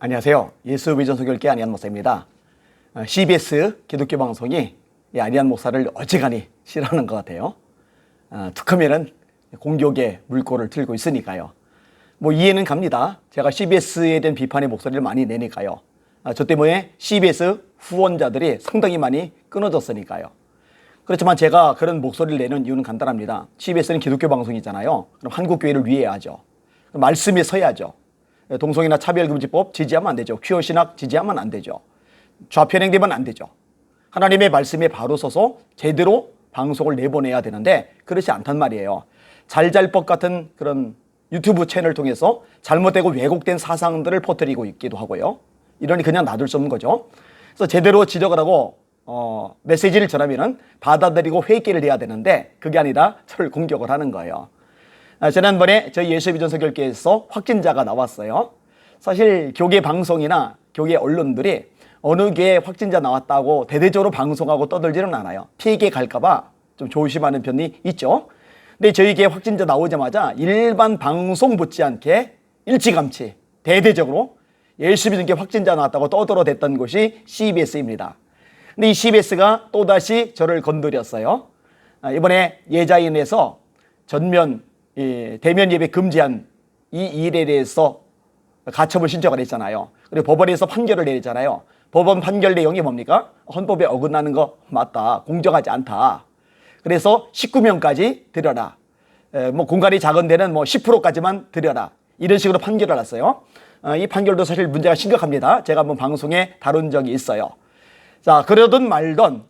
안녕하세요. 예수비전 소결계 안희한 목사입니다. CBS 기독교 방송이 이 안희한 목사를 어지간히 싫어하는 것 같아요. 툭하면은 공격의 물꼬를 틀고 있으니까요. 뭐 이해는 갑니다. 제가 CBS에 대한 비판의 목소리를 많이 내니까요. 저 때문에 CBS 후원자들이 상당히 많이 끊어졌으니까요. 그렇지만 제가 그런 목소리를 내는 이유는 간단합니다. CBS는 기독교 방송이잖아요. 그럼 한국교회를 위해야죠. 말씀에 서야죠. 동성애나 차별금지법 지지하면 안 되죠. 퀴어 신학 지지하면 안 되죠. 좌편행되면 안 되죠. 하나님의 말씀에 바로 서서 제대로 방송을 내보내야 되는데 그렇지 않단 말이에요. 잘잘법 같은 그런 유튜브 채널을 통해서 잘못되고 왜곡된 사상들을 퍼뜨리고 있기도 하고요. 이러니 그냥 놔둘 수 없는 거죠. 그래서 제대로 지적을 하고 메시지를 전하면은 받아들이고 회개를 해야 되는데 그게 아니라 저를 공격을 하는 거예요. 지난번에 저희 예수비전 소결교회에서 확진자가 나왔어요. 사실 교계 방송이나 교계 언론들이 어느 교회에 확진자 나왔다고 대대적으로 방송하고 떠들지는 않아요. 피해게 갈까봐 좀 조심하는 편이 있죠. 근데 저희 교회 확진자 나오자마자 일반 방송 못지않게 일찌감치 대대적으로 예수비전 교회 확진자 나왔다고 떠들어댔던 곳이 CBS입니다. 근데 이 CBS가 또다시 저를 건드렸어요. 이번에 예자인에서 대면 예배 금지한 이 일에 대해서 가처분 신청을 했잖아요. 그리고 법원에서 판결을 내렸잖아요. 법원 판결 내용이 뭡니까? 헌법에 어긋나는 거 맞다. 공정하지 않다. 그래서 19명까지 들여라. 뭐 공간이 작은 데는 뭐 10%까지만 들여라. 이런 식으로 판결을 났어요. 이 판결도 사실 문제가 심각합니다. 제가 한번 방송에 다룬 적이 있어요. 자, 그러든 말든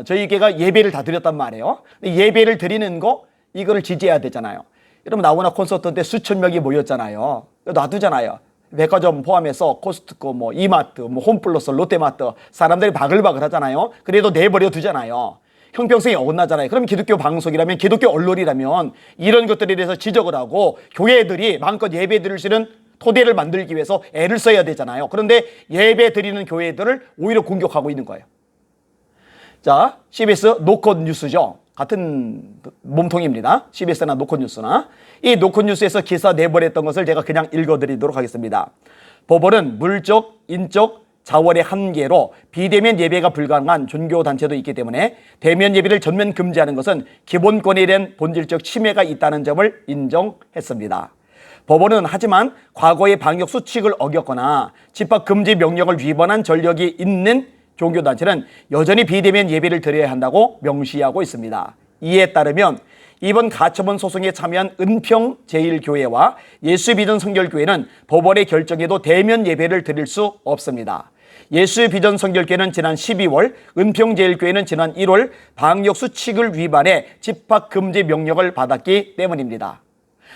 저희 교회가 예배를 다 드렸단 말이에요. 예배를 드리는 거 이거를 지지해야 되잖아요. 여러분 나오나 콘서트 때 수천 명이 모였잖아요. 놔두잖아요. 백화점 포함해서 코스트코, 뭐 이마트, 뭐 홈플러스, 롯데마트 사람들이 바글바글 하잖아요. 그래도 내버려 두잖아요. 형평성이 어긋나잖아요. 그럼 기독교 방송이라면 기독교 언론이라면 이런 것들에 대해서 지적을 하고 교회들이 마음껏 예배 드릴 수 있는 토대를 만들기 위해서 애를 써야 되잖아요. 그런데 예배 드리는 교회들을 오히려 공격하고 있는 거예요. 자, CBS 노컷 뉴스죠. 같은 몸통입니다. CBS나 노컷뉴스나. 이 노컷뉴스에서 기사 내보냈던 것을 제가 그냥 읽어드리도록 하겠습니다. 법원은 물적, 인적, 자원의 한계로 비대면 예배가 불가능한 종교단체도 있기 때문에 대면 예배를 전면 금지하는 것은 기본권에 대한 본질적 침해가 있다는 점을 인정했습니다. 법원은 하지만 과거의 방역 수칙을 어겼거나 집합금지 명령을 위반한 전력이 있는 종교단체는 여전히 비대면 예배를 드려야 한다고 명시하고 있습니다. 이에 따르면 이번 가처분 소송에 참여한 은평제일교회와 예수비전 성결교회는 법원의 결정에도 대면 예배를 드릴 수 없습니다. 예수비전 성결교회는 지난 12월, 은평제일교회는 지난 1월 방역 수칙을 위반해 집합금지 명령을 받았기 때문입니다.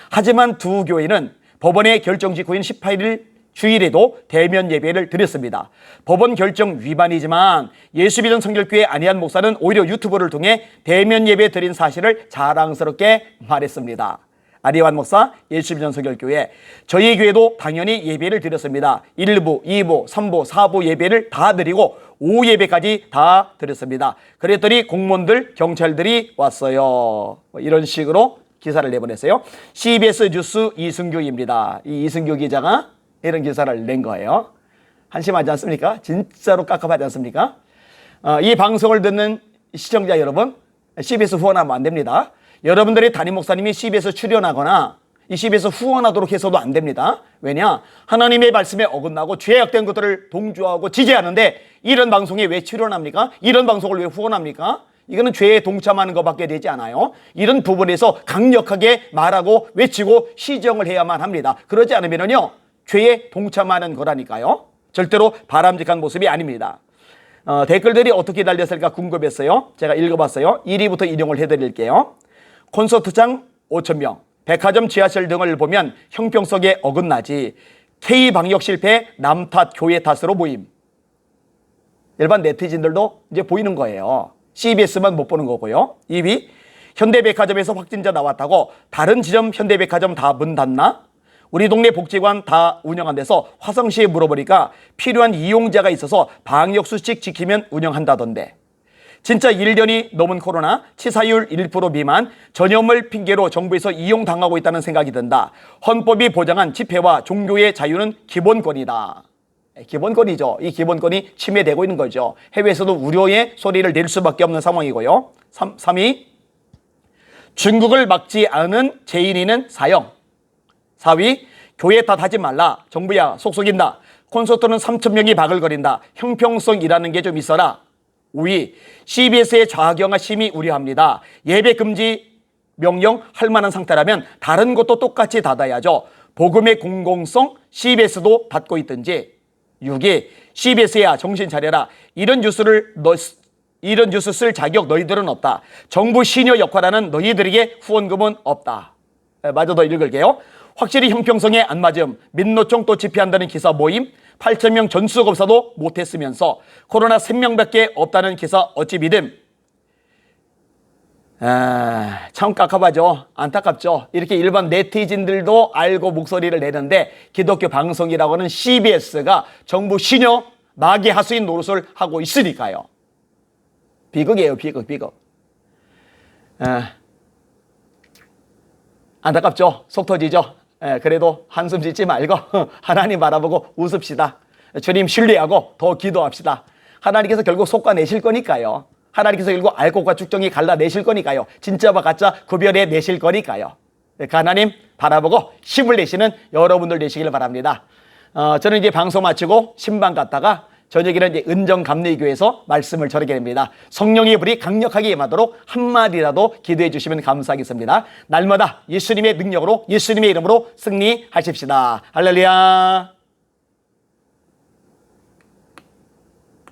하지만 두 교회는 법원의 결정 직후인 18일 주일에도 대면 예배를 드렸습니다. 법원 결정 위반이지만 예수비전 성결교회 안희한 목사는 오히려 유튜브를 통해 대면 예배 드린 사실을 자랑스럽게 말했습니다. 안희한 목사, 예수비전 성결교회, 저희 교회도 당연히 예배를 드렸습니다. 1부, 2부, 3부, 4부 예배를 다 드리고 오후 예배까지 다 드렸습니다. 그랬더니 공무원들, 경찰들이 왔어요. 이런 식으로 기사를 내보냈어요. CBS 뉴스 이승규입니다. 이 이승규 기자가 이런 기사를 낸 거예요. 한심하지 않습니까? 진짜로 깝깝하지 않습니까? 이 방송을 듣는 시청자 여러분, CBS 후원하면 안 됩니다. 여러분들의 담임 목사님이 CBS 출연하거나 이 CBS 후원하도록 해서도 안 됩니다. 왜냐? 하나님의 말씀에 어긋나고 죄악된 것들을 동조하고 지지하는데 이런 방송에 왜 출연합니까? 이런 방송을 왜 후원합니까? 이거는 죄에 동참하는 것밖에 되지 않아요. 이런 부분에서 강력하게 말하고 외치고 시정을 해야만 합니다. 그러지 않으면요 죄에 동참하는 거라니까요. 절대로 바람직한 모습이 아닙니다. 댓글들이 어떻게 달렸을까 궁금했어요. 제가 읽어봤어요. 1위부터 인용을 해드릴게요. 콘서트장 5,000명, 백화점 지하철 등을 보면 형평성에 어긋나지. K방역 실패 남 탓 교회 탓으로 보임. 일반 네티즌들도 이제 보이는 거예요. CBS만 못 보는 거고요. 2위, 현대백화점에서 확진자 나왔다고 다른 지점 현대백화점 다 문 닫나? 우리 동네 복지관 다 운영한 데서 화성시에 물어보니까 필요한 이용자가 있어서 방역수칙 지키면 운영한다던데. 진짜 1년이 넘은 코로나, 치사율 1% 미만, 전염을 핑계로 정부에서 이용당하고 있다는 생각이 든다. 헌법이 보장한 집회와 종교의 자유는 기본권이다. 기본권이죠. 이 기본권이 침해되고 있는 거죠. 해외에서도 우려의 소리를 낼 수밖에 없는 상황이고요. 3위, 중국을 막지 않은 재인이는 사형. 4위, 교회 탓하지 말라. 정부야 속 속인다. 콘서트는 3,000명이 바글거린다. 형평성이라는 게 좀 있어라. 5위, CBS의 좌경화 심히 우려합니다. 예배 금지 명령 할 만한 상태라면 다른 것도 똑같이 닫아야죠. 복음의 공공성 CBS도 닫고 있든지. 6위, CBS야 정신 차려라. 이런 뉴스 쓸 자격 너희들은 없다. 정부 시녀 역할하는 너희들에게 후원금은 없다. 마저 더 읽을게요. 확실히 형평성에 안 맞음. 민노총 또 집회한다는 기사 모임. 8,000명 전수검사도 못했으면서 코로나 3명밖에 없다는 기사 어찌 믿음. 참 깝깝하죠. 안타깝죠. 이렇게 일반 네티즌들도 알고 목소리를 내는데 기독교 방송이라고 하는 CBS가 정부 시녀 마귀 하수인 노릇을 하고 있으니까요. 비극이에요. 비극. 안타깝죠. 속 터지죠. 그래도 한숨 짓지 말고 하나님 바라보고 웃읍시다. 주님 신뢰하고 더 기도합시다. 하나님께서 결국 속아내실 거니까요. 하나님께서 결국 알곡과 쭉정이 갈라내실 거니까요. 진짜와 가짜 구별해 내실 거니까요. 그 하나님 바라보고 힘을 내시는 여러분들 되시길 바랍니다. 저는 이제 방송 마치고 신방 갔다가 저녁에는 이제 은정감리교회에서 말씀을 전하게 됩니다. 성령의 불이 강력하게 임하도록 한마디라도 기도해 주시면 감사하겠습니다. 날마다 예수님의 능력으로 예수님의 이름으로 승리하십시다. 할렐루야.